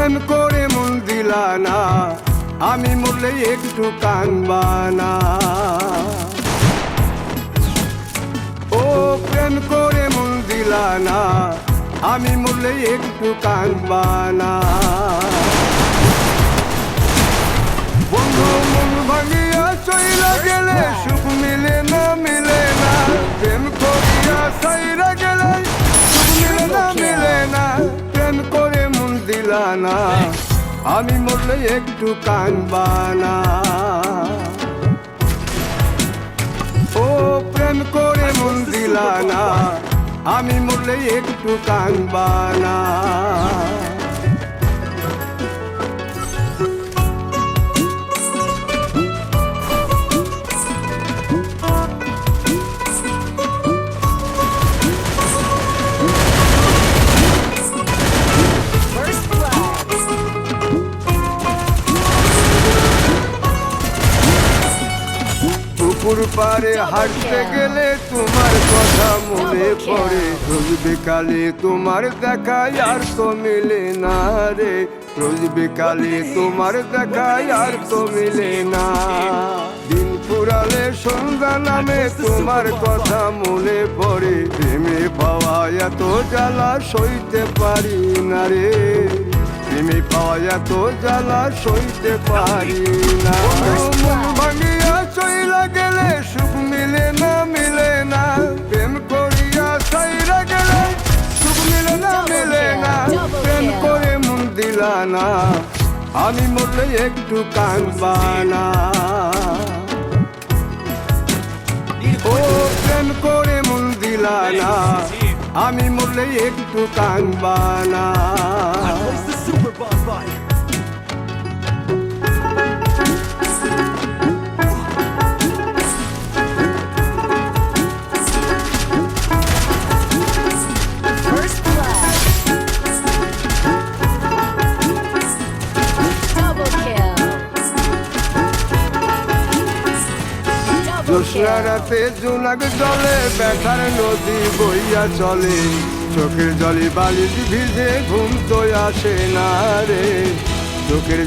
প্রেম করে মন দিলা না, আমি মরলে একটু কানবা না। ও প্রেম করে মন দিলা না, আমি মরলে একটু কানবা না। বন্ধু মন ভাঙিয়া চইলা গেলে সুখ মিলে না, মিলে না। প্রেম করিয়া সাইরা গেলে সুখ মিলে না, মিলে না। প্রেম করে মন দিলা না, আমি মরলে একটু কানবা না। ও প্রেম করে মন দিলা না, আমি মরলে একটু কানবা না। পুকুর পাড়ে হাঁটতে গেলে তোমার কথা মনে পড়ে। রোজ বিকালে তোমার দেখা আর তো মিলে না রে, রোজ বিকালে তোমার দেখা আর তো মিলে না। দিন ফুরালে সন্ধ্যা নামে তোমার কথা মনে পড়ে। প্রেমে পাওয়া এত জ্বালা সইতে পারি না রে, প্রেমে পাওয়া এত জ্বালা সইতে পারি না। মন ভাঙিয়া চইলা গেলে সুখ মিলে না, মিলে না। প্রেম করিয়া সাইরা গেলে সুখ মিলে না, মিলে না। প্রেম করে মন দিলা না, আমি মরলে একটু কানবা না। ও প্রেম করে মন দিলা না, আমি মরলে একটু কানবা না। জ্যোৎস্না রাতে জোনাক জলে ব্যথার নদী বইয়া চলে। চোখের জলে বালিশ ভিজে ঘুম তো আসে না রে, চোখের